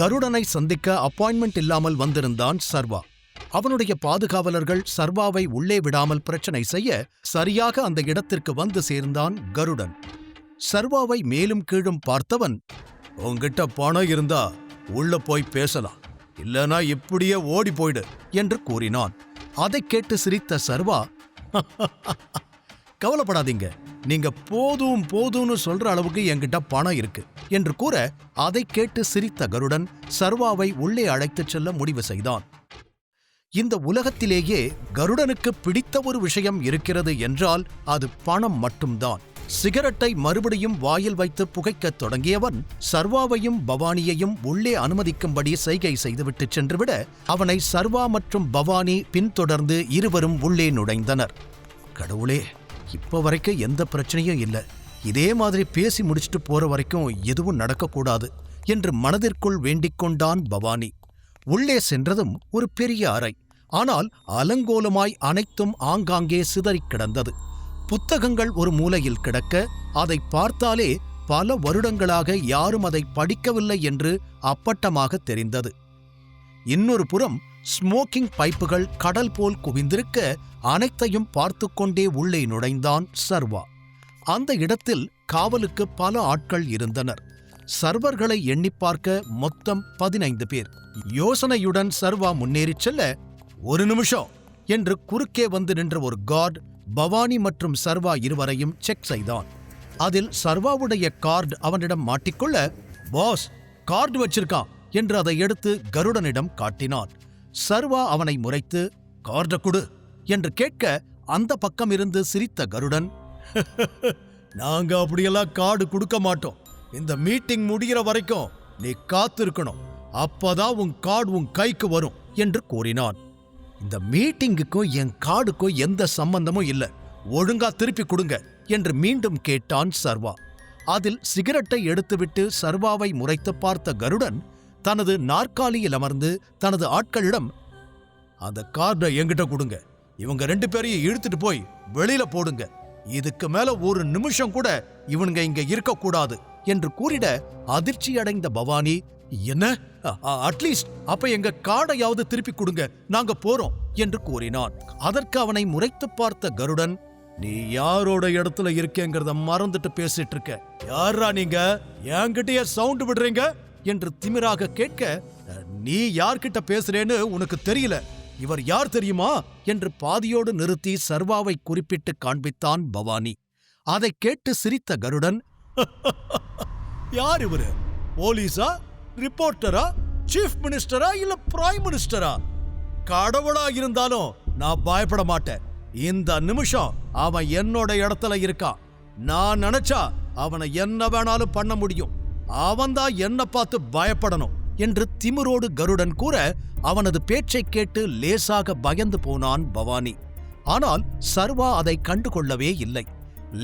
கருடனை சந்திக்க அப்பாயின்மெண்ட் இல்லாமல் வந்திருந்தான் சர்வா. அவனுடைய பாதுகாவலர்கள் சர்வாவை உள்ளே விடாமல் பிரச்சனை செய்ய சரியாக அந்த இடத்திற்கு வந்து சேர்ந்தான் கருடன். சர்வாவை மேலும் கீழும் பார்த்தவன், உங்கிட்ட பணம் இருந்தா உள்ள போய் பேசலாம், இல்லனா இப்படியே ஓடி போயிடு என்று கூறினான். அதைக் கேட்டு சிரித்த சர்வா, கவலைப்படாதீங்க, நீங்க போதும் போதும்னு சொல்ற அளவுக்கு என்கிட்ட பணம் இருக்கு என்று கூற, அதைக் கேட்டு சிரித்த கருடன் சர்வாவை உள்ளே அழைத்துச் செல்ல முடிவு செய்தான். இந்த உலகத்திலேயே கருடனுக்கு பிடித்த ஒரு விஷயம் இருக்கிறது என்றால் அது பணம் மட்டும்தான். சிகரெட்டை மறுபடியும் வாயில் வைத்து புகைக்கத் தொடங்கியவன் சர்வாவையும் பவானியையும் உள்ளே அனுமதிக்கும்படி செய்கை செய்துவிட்டு சென்றுவிட, அவனை சர்வா மற்றும் பவானி பின்தொடர்ந்து இருவரும் உள்ளே நுழைந்தனர். கடவுளே, இப்ப வரைக்கும் எந்த பிரச்சனையும் இல்லை, இதே மாதிரி பேசி முடிச்சுட்டு போற வரைக்கும் எதுவும் நடக்கக்கூடாது என்று மனதிற்குள் வேண்டிக் கொண்டான் பவானி. உள்ளே சென்றதும் ஒரு பெரிய அறை. ஆனால் அலங்கோலமாய் அனைத்தும் ஆங்காங்கே சிதறிக் கிடந்தது. புத்தகங்கள் ஒரு மூலையில் கிடக்க, அதை பார்த்தாலே பல வருடங்களாக யாரும் அதை படிக்கவில்லை என்று அப்பட்டமாக தெரிந்தது. இன்னொரு புறம் ஸ்மோக்கிங் பைப்புகள் கடல் போல் குவிந்திருக்க, அனைத்தையும் பார்த்து கொண்டே உள்ளே நுழைந்தான் சர்வா. அந்த இடத்தில் காவலுக்கு பல ஆட்கள் இருந்தனர். சர்வர்களை எண்ணி பார்க்க மொத்தம் 15 பேர். யோசனையுடன் சர்வா முன்னேறிச் செல்ல, ஒரு நிமிஷம் என்று குறுக்கே வந்து நின்ற ஒரு கார்டு பவானி மற்றும் சர்வா இருவரையும் செக் செய்தான். அதில் சர்வாவுடைய கார்டு அவனிடம் மாட்டிக்கொள்ள, பாஸ், கார்டு வச்சிருக்கான் என்று அதை எடுத்து கருடனிடம் காட்டினான். சர்வா அவனை முறைத்து, கார்ட குடு என்று கேட்க, அந்த பக்கமிருந்து சிரித்த கருடன், நாங்க அப்படியெல்லாம் கார்டு கொடுக்க மாட்டோம், இந்த மீட்டிங் முடிகிற வரைக்கும் நீ காத்திருக்கணும், அப்பதான் உன் கார்டு உன் கைக்கு வரும் என்று கூறினான். இந்த மீட்டிங்குக்கும் என் கார்டுக்கும் எந்த சம்பந்தமும் இல்ல, ஒழுங்கா திருப்பி கொடுங்க என்று மீண்டும் கேட்டான் சர்வா. அதில் சிகரெட்டை எடுத்துவிட்டு சர்வாவை முறைத்து பார்த்த கருடன் தனது நாற்காலியில் அமர்ந்து தனது ஆட்களிடம், அந்த கார்டை என்கிட்ட கொடுங்க, இவங்க 2 பேரையும் இழுத்துட்டு போய் வெளியில போடுங்க, இதுக்கு மேல ஒரு நிமிஷம் கூட இவனுங்க இங்க இருக்கக்கூடாது என்று கூறிட, அதிர்ச்சியடைந்த பவானி, என்ன, அட்லீஸ்ட் அப்ப எங்க கார்டையாவது திருப்பி கொடுங்க, நாங்க போறோம் என்று கூறினான். அதற்கு அவனை முறைத்து பார்த்த கருடன், நீ யாரோட இடத்துல இருக்கேங்கிறத மறந்துட்டு பேசிட்டு இருக்க, யாரா நீங்க, என்கிட்டயே சவுண்ட் விடுறீங்க என்று திமிராக கேட்க, நீ யார்கிட்ட பேசுறேன்னு உனக்கு தெரியல, இவர் யார் தெரியுமா என்று பாதியோடு நிறுத்தி சர்வாவை குறிப்பிட்டு காண்பித்தான் பவானி. அதை கேட்டு சிரித்த கருடன், யார் இவரு, போலீஸா, ரிப்போர்ட்டரா, சீஃப் மினிஸ்டரா இல்ல பிரைம் மினிஸ்டரா? கடவுளா இருந்தாலும் நான் பயப்பட மாட்டேன், இந்த நிமிஷம் அவன் என்னோட இடத்துல இருக்கான், நான் நினைச்சா அவனை என்ன வேணாலும் பண்ண முடியும், அவன்தான் என்ன பார்த்து பயப்படணும் என்று திமிரோடு கருடன் கூற, அவனது பேச்சை கேட்டு லேசாக பயந்து போனான் பவானி. ஆனால் சர்வா அதை கண்டுகொள்ளவே இல்லை.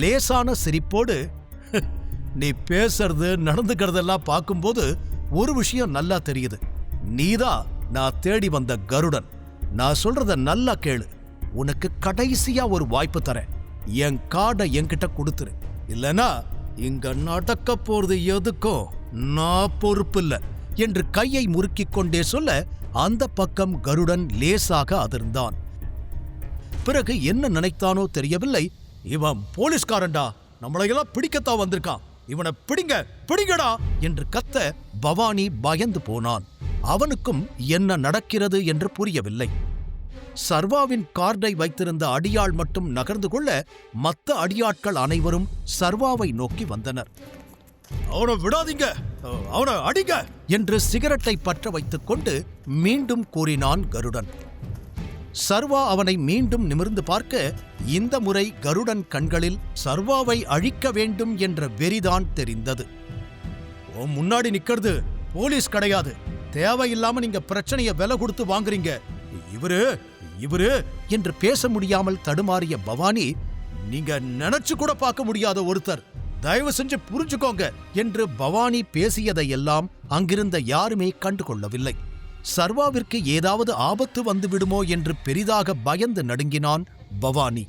லேசான சிரிப்போடு, நீ பேசுறது நடந்துக்கிறதெல்லாம் பார்க்கும்போது ஒரு விஷயம் நல்லா தெரியுது, நீதான் நான் தேடி வந்த கருடன், நான் சொல்றத நல்லா கேளு, உனக்கு கடைசியா ஒரு வாய்ப்பு தரேன், என் கார்டை என்கிட்ட கொடுத்துரு, இல்லனா இங்க நடக்க போறது எதுக்கும் நான் பொறுப்பில்லை என்று கையை முறுக்கிக் கொண்டே சொல்ல, அந்த பக்கம் கருடன் லேசாக அதிர்ந்தான். பிறகு என்ன நினைத்தானோ தெரியவில்லை, இவன் போலீஸ்காரன்டா, நம்மளையெல்லாம் பிடிக்கத்தான் வந்திருக்கான், இவனை பிடிங்க பிடிங்கடா என்று கத்த பவானி பயந்து போனான். அவனுக்கும் என்ன நடக்கிறது என்று புரியவில்லை. சர்வாவின் கார்டை வைத்திருந்த அடியாள் மட்டும் நகர்ந்து கொள்ள, மற்ற அடியாட்கள் அனைவரும் சர்வாவை நோக்கி வந்தனர். அவனை விடாதீங்க, அவனை அடிங்க என்று சிகரெட்டை பற்ற வைத்துக் கொண்டு மீண்டும் கூறினான் கருடன். சர்வா அவனை மீண்டும் நிமிர்ந்து பார்க்க, இந்த முறை கருடன் கண்களில் சர்வாவை அழிக்க வேண்டும் என்ற வெறிதான் தெரிந்தது. முன்னாடி நிக்கிறது போலீஸ் கிடையாது, தேவையில்லாம நீங்க பிரச்சனைய விலை கொடுத்து வாங்குறீங்க, இவரு இவரு என்று பேச முடியாமல் தடுமாறிய பவானி, நீங்க நினைச்சு கூட பார்க்க முடியாத ஒருத்தர், தயவு செஞ்சு புரிஞ்சுக்கோங்க என்று பவானி பேசியதையெல்லாம் அங்கிருந்த யாருமே கண்டுகொள்ளவில்லை. சர்வாவிற்கு ஏதாவது ஆபத்து வந்து விடுமோ என்று பெரிதாக பயந்து நடுங்கினான் பவானி.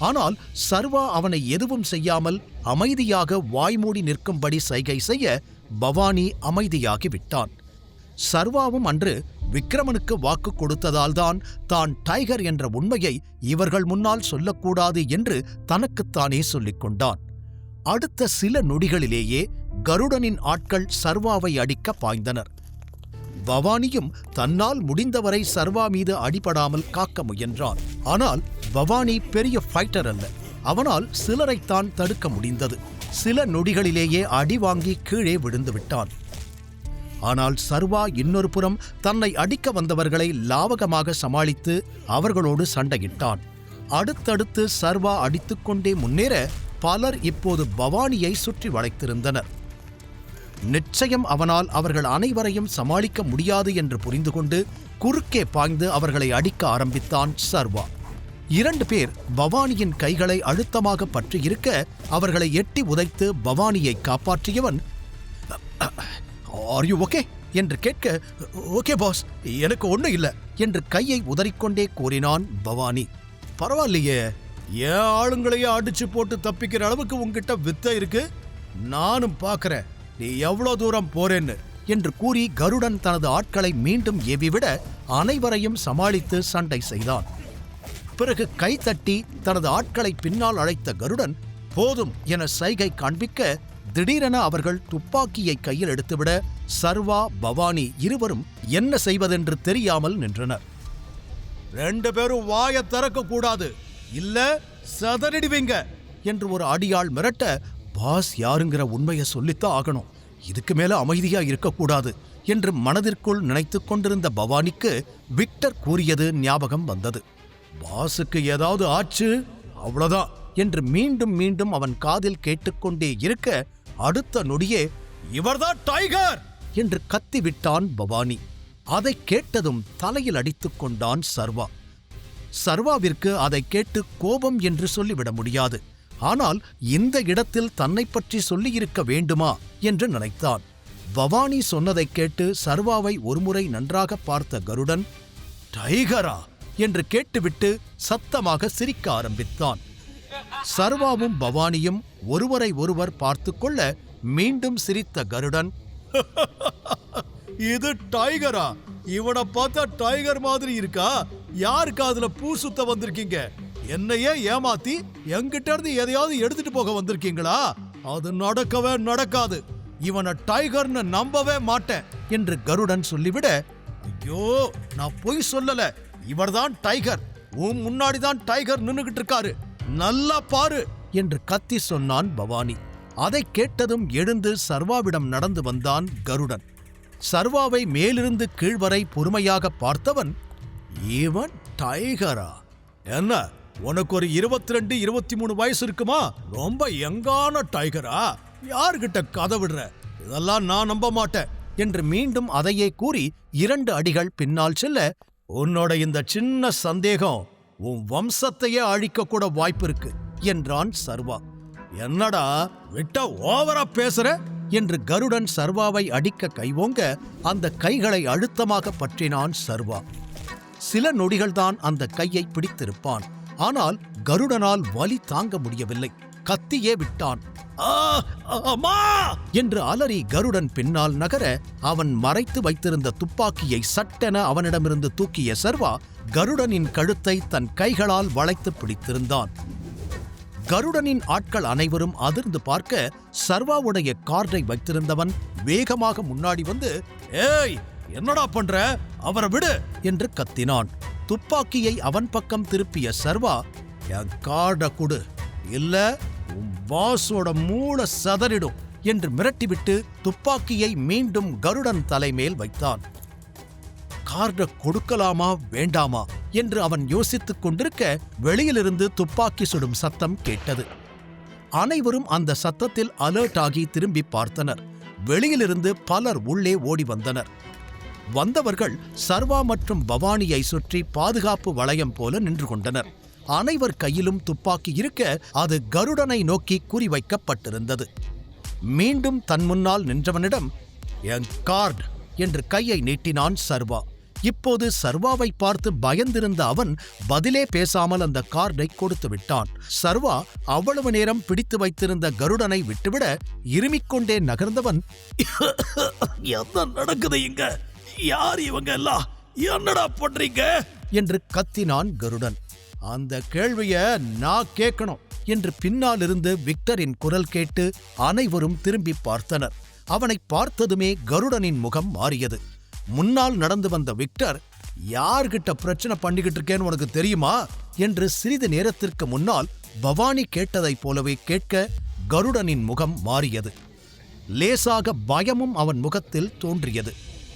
ஆனால் சர்வா அவனை எதுவும் செய்யாமல் அமைதியாக வாய்மூடி நிற்கும்படி சைகை செய்ய, பவானி அமைதியாகிவிட்டான். சர்வாவும் அன்று விக்ரமனுக்கு வாக்கு கொடுத்ததால்தான் தான் டைகர் என்ற உண்மையை இவர்கள் முன்னால் சொல்லக்கூடாது என்று தனக்குத்தானே சொல்லிக் கொண்டான். அடுத்த சில நொடிகளிலேயே கருடனின் ஆட்கள் சர்வாவை அடிக்க பாய்ந்தனர். பவானியும் தன்னால் முடிந்தவரை சர்வா மீது அடிபடாமல் காக்க முயன்றான். ஆனால் பவானி பெரிய ஃபைட்டர் அல்ல. அவனால் சிலரைத்தான் தடுக்க முடிந்தது. சில நொடிகளிலேயே அடி வாங்கி கீழே விழுந்து விட்டான். ஆனால் சர்வா இன்னொரு புறம் தன்னை அடிக்க வந்தவர்களை லாவகமாக சமாளித்து அவர்களோடு சண்டையிட்டான். அடுத்தடுத்து சர்வா அடித்துக்கொண்டே முன்னேற பலர் இப்போது பவானியை சுற்றி வளைத்திருந்தனர். நிச்சயம் அவனால் அவர்கள் அனைவரையும் சமாளிக்க முடியாது என்று புரிந்து கொண்டு குறுக்கே பாய்ந்து அவர்களை அடிக்க ஆரம்பித்தான் சர்வா. 2 பேர் பவானியின் கைகளை அழுத்தமாக பற்றியிருக்க அவர்களை எட்டி உதைத்து பவானியை காப்பாற்றியவன், "ஆர் யூ ஓகே?" என்று கேட்க, "ஓகே பாஸ், எனக்கு ஒன்றும் இல்லை" என்று கையை உதறிக்கொண்டே கூறினான் பவானி. "பரவாயில்லையே, என் ஆளுங்களையே அடிச்சு போட்டு தப்பிக்கிற அளவுக்கு உங்ககிட்ட வித்தை இருக்கு. நானும் பார்க்கறேன் நீ எவ்வளோ தூரம் போறேன்னு" என்று கூறி கருடன் தனது ஆட்களை மீண்டும் ஏவிவிட அனைவரையும் சமாளித்து சண்டை செய்தான். பிறகு கைதட்டி தனது ஆட்களை பின்னால் அழைத்த கருடன் போதும் என சைகை காண்பிக்க திடீரென அவர்கள் துப்பாக்கியை கையில் எடுத்துவிட சர்வா, பவானி இருவரும் என்ன செய்வதென்று தெரியாமல் நின்றனர். "2 பேரும் வாயை திறக்க கூடாது, இல்ல சதறிடுவீங்க" என்று ஒரு அடியாள் மிரட்ட, பாஸ் யாருங்கிற உண்மையை சொல்லித்தான் ஆகணும், இதுக்கு மேல அமைதியா இருக்கக்கூடாது என்று மனதிற்குள் நினைத்துக் கொண்டிருந்த பவானிக்கு விக்டர் கூறியது ஞாபகம் வந்தது. பாஸுக்கு ஏதாவது ஆச்சு அவ்வளவுதான் என்று மீண்டும் மீண்டும் அவன் காதில் கேட்டுக்கொண்டே இருக்க அடுத்த நொடியே "இவர்தான் டைகர்" என்று கத்திவிட்டான் பவானி. அதை கேட்டதும் தலையில் அடித்துக் கொண்டான் சர்வா. சர்வாவிற்கு அதை கேட்டு கோபம் என்று சொல்லிவிட முடியாது. ஆனால் இந்த இடத்தில் தன்னை பற்றி சொல்லியிருக்க வேண்டுமா என்று நினைத்தான். பவானி சொன்னதைக் கேட்டு சர்வாவை ஒருமுறை நன்றாக பார்த்த கருடன், "டைகரா?" என்று கேட்டுவிட்டு சத்தமாக சிரிக்க ஆரம்பித்தான். சர்வாவும் பவானியும் ஒருவரை ஒருவர் பார்த்து கொள்ள மீண்டும் சிரித்த கருடன், "இது டைகரா? இவனை பார்த்தா டைகர் மாதிரி இருக்கா? யாருக்கு அதுல பூ சுத்த வந்திருக்கீங்க? என்னையே ஏமாத்தி என்கிட்ட இருந்து எதையாவது எடுத்துட்டு போக வந்திருக்கீங்களா? அது நடக்கவே நடக்காது. இவனை டைகர்னு நம்பவே மாட்டேன்" என்று கருடன் சொல்லிவிட, "ஐயோ, நான் பொய் சொல்லல, இவர்தான் டைகர். உன் முன்னாடிதான் டைகர் நின்னுகிட்டு இருக்காரு, நல்லா பாரு" என்று கத்தி சொன்னான் பவானி. அதை கேட்டதும் எழுந்து சர்வாவிடம் நடந்து வந்தான் கருடன். சர்வாவை மேலிருந்து கீழ்வரை பொறுமையாக பார்த்தவன், "இவன் டைகரா? என்ன, உனக்கு ஒரு 22, 23 வயசு இருக்குமா? ரொம்ப யங்கான டைகரா? யார்கிட்ட கதை விடுற? இதெல்லாம் நான் நம்ப மாட்டேன்" என்று மீண்டும் அதையே கூறி 2 அடிகள் பின்னால் செல்ல, "உன்னோட இந்த சின்ன சந்தேகம் உன் வம்சத்தையே அழிக்க கூட வாய்ப்பு இருக்கு" என்றான் சர்வா. "என்னடா விட்ட ஓவரா பேசுற?" என்று கருடன் சர்வாவை அடிக்க கைவோங்க அந்த கைகளை அழுத்தமாக பற்றினான் சர்வா. சில நொடிகள்தான் அந்த கையை பிடித்திருப்பான். ஆனால் கருடனால் வலி தாங்க முடியவில்லை. கத்தியே விட்டான். "ஆ, அம்மா!" என்று அலறி கருடன் பின்னால் நகர அவன் மறைத்து வைத்திருந்த துப்பாக்கியை சட்டென அவனிடமிருந்து தூக்கிய சர்வா கருடனின் கழுத்தை தன் கைகளால் வளைத்து பிடித்திருந்தான். கருடனின் ஆட்கள் அனைவரும் அதிர்ந்து பார்க்க சர்வாவுடைய கார்டை வைத்திருந்தவன் வேகமாக முன்னாடி வந்து, "ஏய், என்னடா பண்ற? அவரை விடு" என்று கத்தினான். துப்பாக்கியை அவன் பக்கம் திருப்பிய சர்வா, "என் கார்டை கொடு, இல்ல உன் பாஸோட மூளை சதறிடும்" என்று மிரட்டிவிட்டு துப்பாக்கியை மீண்டும் கருடன் தலைமேல் வைத்தான். கார்டை கொடுக்கலாமா வேண்டாமா என்று அவன் யோசித்துக் கொண்டிருக்க வெளியிலிருந்து துப்பாக்கி சுடும் சத்தம் கேட்டது. அனைவரும் அந்த சத்தத்தில் அலர்ட் ஆகி திரும்பி பார்த்தனர். வெளியிலிருந்து பலர் உள்ளே ஓடி வந்தனர். வந்தவர்கள் சர்வா மற்றும் பவானியை சுற்றி பாதுகாப்பு வளையம் போல நின்று கொண்டனர். அனைவர் கையிலும் துப்பாக்கி இருக்க அது கருடனை நோக்கி குறிவைக்கப்பட்டிருந்தது. மீண்டும் தன் முன்னால் நின்றவனிடம், "என் கார்டு" என்று கையை நீட்டினான் சர்வா. இப்போது சர்வாவை பார்த்து பயந்திருந்த அவன் பதிலே பேசாமல் அந்த கார்டை கொடுத்து விட்டான். சர்வா அவ்வளவு நேரம் பிடித்து வைத்திருந்த கருடனை விட்டுவிட இருமிக்கொண்டே நகர்ந்தவன், என்ன நடக்குது இங்க? யார் இவங்க எல்லாம்? என்னடா பண்றீங்க என்று கத்தினான் கருடன். அந்த கேள்விய நான் கேட்கணும் என்று பின்னால் இருந்து விக்டரின் குரல் கேட்டு அனைவரும் திரும்பி பார்த்தனர். அவனை பார்த்ததுமே கருடனின் முகம் மாறியது. முன்னால் நடந்து வந்த விக்டர், யார்கிட்ட பிரச்சனை பண்ணிக்கிட்டு இருக்கேன்னு உனக்கு தெரியுமா என்று சிறிது நேரத்திற்கு முன்னால் பவானி கேட்டதைப் போலவே கேட்க கருடனின் முகம் மாறியது. லேசாக பயமும் அவன் முகத்தில் தோன்றியது.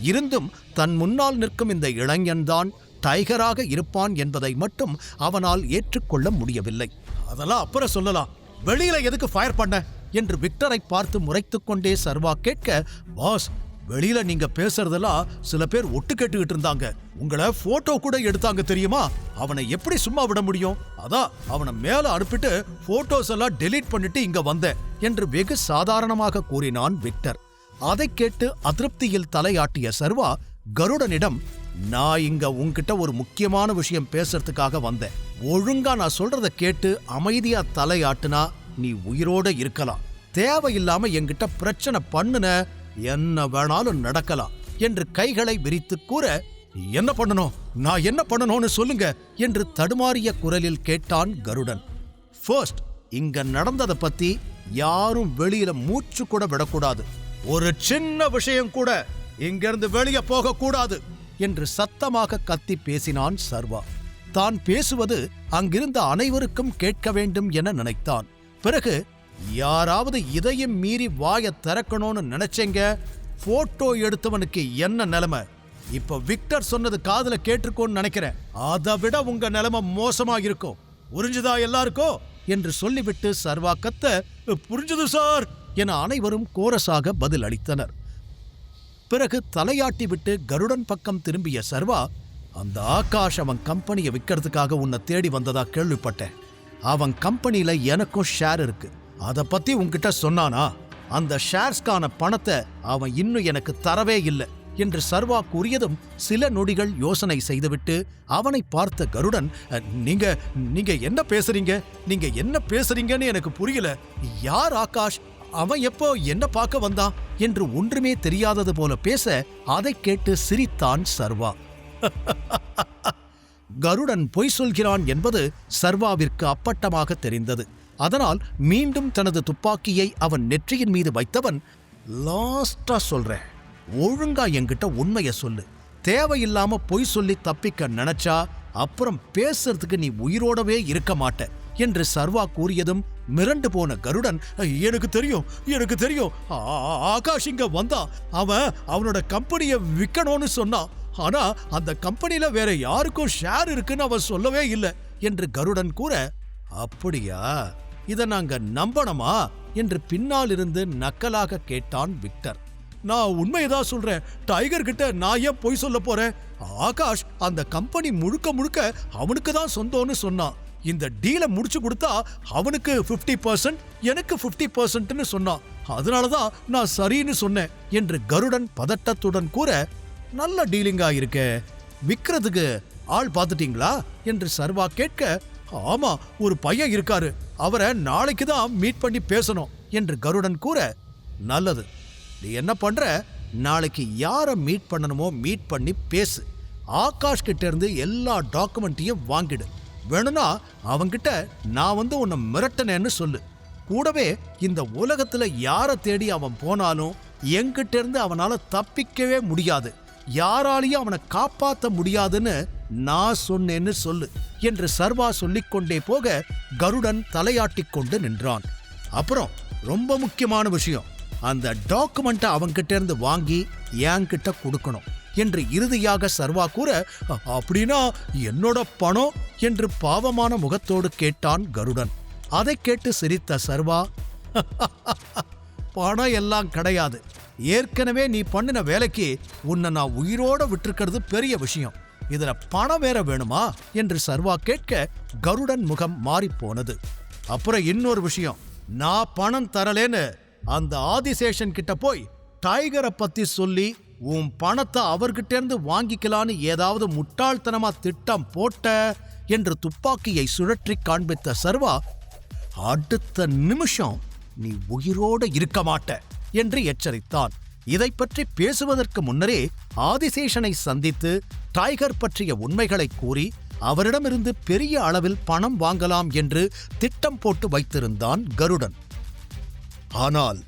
இருந்தும் தன் முன்னால் நிற்கும் இந்த இளைஞன்தான் டைகராக இருப்பான் என்பதை மட்டும் அவனால் ஏற்றுக்கொள்ள முடியவில்லை. அதெல்லாம் அப்புறம் சொல்லலாம், வெளியில எதுக்கு ஃபயர் பண்ண என்று விக்டரை பார்த்து முறைத்துக் கொண்டே சர்வா கேட்க, பாஸ், வெளியில நீங்க பேசுறதெல்லாம் சில பேர் ஒட்டு கேட்டுக்கிட்டு இருந்தாங்க. உங்களை போட்டோ கூட எடுத்தாங்க தெரியுமா? அவனை எப்படி சும்மா விட முடியும்? அதான் அவனை மேல அனுப்பிட்டு போட்டோஸ் எல்லாம் டெலீட் பண்ணிட்டு இங்க வந்தேன் என்று வெகு சாதாரணமாக கூறினான் விக்டர். அதை கேட்டு அதிருப்தியில் தலையாட்டிய சர்வா கருடனிடம், நான் இங்க உன்கிட்ட ஒரு முக்கியமான விஷயம் பேசுறதுக்காக வந்தேன். ஒழுங்கா நான் சொல்றத கேட்டு அமைதியா தலையாட்டுனா நீ உயிரோட இருக்கலாம். தேவையில்லாம என்கிட்ட பிரச்சனை பண்ணுன, என்ன வேணாலும் நடக்கலாம் என்று கைகளை விரித்து கூற, என்ன பண்ணணும், நான் என்ன பண்ணணும்னு சொல்லுங்க என்று தடுமாறிய குரலில் கேட்டான் கருடன். ஃபர்ஸ்ட், இங்க நடந்ததை பத்தி யாரும் வெளியில மூச்சு கூட விடக்கூடாது. ஒரு சின்ன விஷயம் கூட இங்கிருந்து வெளியே போக கூடாது என்று சத்தமாக கத்தி பேசினான் சர்வா. தான் பேசுவது அங்கிருந்த அனைவருக்கும் கேட்க வேண்டும் என நினைத்தான். பிறகு, யாராவது இதையும் மீறி வாயை திறக்கணும்னு நினைச்சேங்க, போட்டோ எடுத்தவனுக்கு என்ன நிலைமை? இப்ப விக்டர் சொன்னது காதுல கேட்டிருக்கோன்னு நினைக்கிறேன். அதை விட உங்க நிலைமை மோசமா இருக்கும். புரிஞ்சுதா எல்லாருக்கும் என்று சொல்லிவிட்டு சர்வா கத்த, புரிஞ்சுது சார் என அனைவரும் கோரஸாக பதில் அளித்தனர். பிறகு தலையாட்டி விட்டு கருடன் பக்கம் திரும்பிய சர்வா, அந்த ஆகாஷ் அவன் கம்பெனியை விற்கிறதுக்காக உன்னை தேடி வந்ததா கேள்விப்பட்டேன். அவன் கம்பெனியில எனக்கும் ஷேர் இருக்கு. அதை பத்தி உன்கிட்ட சொன்னானா? அந்த ஷேர்ஸ்கான பணத்தை அவன் இன்னும் எனக்கு தரவே இல்லை என்று சர்வா கூறியதும் சில நொடிகள் யோசனை செய்துவிட்டு அவனை பார்த்த கருடன், நீங்க என்ன பேசுறீங்க? நீங்க என்ன பேசுறீங்கன்னு எனக்கு புரியல. யார் ஆகாஷ்? அவன் எப்போ என்ன பார்க்க வந்தான் என்று ஒன்றுமே தெரியாதது போல பேச அதை கேட்டு சிரித்தான் சர்வா. கருடன் பொய் சொல்கிறான் என்பது சர்வாவிற்கு அப்பட்டமாக தெரிந்தது. அதனால் மீண்டும் தனது துப்பாக்கியை அவன் நெற்றியின் மீது வைத்தவன், லாஸ்டா சொல்றேன், ஒழுங்கா என்கிட்ட உண்மைய சொல்லு. தேவையில்லாம பொய் சொல்லி தப்பிக்க நினைச்சா அப்புறம் பேசுறதுக்கு நீ உயிரோடவே இருக்க மாட்ட என்று சர்வா கூறியதும் மிரண்டு போன கருடன், எனக்கு தெரியும், ஆகாஷ் இங்க வந்தா அவனோட கம்பெனியை விற்கணும்னு சொன்னான். ஆனா அந்த கம்பெனில வேற யாருக்கும் ஷேர் இருக்குன்னு அவன் சொல்லவே இல்லை என்று கருடன் கூற, அப்படியா, இதை நாங்க நம்பணுமா என்று பின்னால் இருந்து நக்கலாக கேட்டான் விக்டர். நான் உண்மையதான் சொல்றேன். டைகர் கிட்ட நான் ஏன் பொய் சொல்ல போறேன்? ஆகாஷ் அந்த கம்பெனி முழுக்க அவனுக்கு தான் சொந்தம்னு சொன்னான். இந்த டீலை முடிச்சு கொடுத்தா அவனுக்கு 50%, எனக்கு 50%ன்னு சொன்னான். அதனாலதான் நான் சரின்னு சொன்னேன் என்று கருடன் பதட்டத்துடன் கூற, நல்ல டீலிங்கா இருக்கே, விக்கிறதுக்கு ஆள் பார்த்துட்டீங்களா என்று சர்வா கேட்க, ஆமா, ஒரு பையன் இருக்காரு, அவரை நாளைக்கு தான் மீட் பண்ணி பேசணும் என்று கருடன் கூற, நல்லது, நீ என்ன பண்ற, நாளைக்கு யாரை மீட் பண்ணணுமோ மீட் பண்ணி பேசு. ஆகாஷ் கிட்ட இருந்து எல்லா டாக்குமெண்ட்டையும் வாங்கிடு. வேணும்னா அவன்கிட்ட நான் உன்னை மிரட்டனேன்னு சொல்லு. கூடவே இந்த உலகத்துல யாரை தேடி அவன் போனாலும் என்கிட்ட இருந்து அவனால தப்பிக்கவே முடியாது, யாராலையும் அவனை காப்பாற்ற முடியாதுன்னு நான் சொன்னேன்னு சொல்லு என்று சர்வா சொல்லிக்கொண்டே போக கருடன் தலையாட்டி கொண்டு நின்றான். அப்புறம் ரொம்ப முக்கியமான விஷயம், அந்த டாக்குமெண்ட்டை அவன்கிட்ட இருந்து வாங்கி என்கிட்ட கொடுக்கணும் என்று இறுதியாக சர்வா கூற, அப்படின்னா என்னோட பணம் என்று பாவமான முகத்தோடு கேட்டான் கருடன். அதை கேட்டு சிரித்த சர்வா, பணம் எல்லாம் கிடையாது, ஏற்கனவே நீ பண்ணின வேலைக்கு உன்னை நான் உயிரோட விட்டுருக்கிறது பெரிய விஷயம், இதுல பணம் வேற வேணுமா என்று சர்வா கேட்க கருடன் முகம் மாறிப்போனது. அப்புறம் இன்னொரு விஷயம், நான் பணம் தரலேன்னு அந்த ஆதிசேஷன் கிட்ட போய் டைகரை பத்தி சொல்லி உன் பணத்தை அவர்கிட்ட இருந்து வாங்கிக்கலான்னு ஏதாவது முட்டாள்தனமா திட்டம் போட்ட என்று துப்பாக்கியை சுழற்றி காண்பித்த சர்வா, அடுத்த நிமிஷம் நீ உயிரோடு இருக்க மாட்ட என்று எச்சரித்தான். இதைப் பற்றி பேசுவதற்கு முன்னரே ஆதிசேஷனை சந்தித்து டைகர் பற்றிய உண்மைகளை கூறி அவரிடமிருந்து பெரிய அளவில் பணம் வாங்கலாம் என்று திட்டம் போட்டு வைத்திருந்தான் கருடன். ஆனால்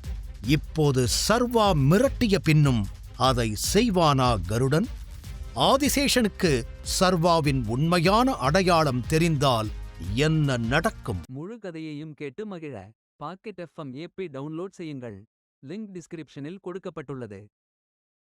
இப்போது சர்வா மிரட்டிய பின்னும் அதை செய்வானா கருடன்? ஆதிசேஷனுக்கு சர்வாவின் உண்மையான அடையாளம் தெரிந்தால் என்ன நடக்கும்? முழு கதையையும் கேட்டு மகிழ பாக்கெட் FM ஆப்பை டவுன்லோட் செய்யுங்கள். லிங்க் டிஸ்கிரிப்ஷனில் கொடுக்கப்பட்டுள்ளது.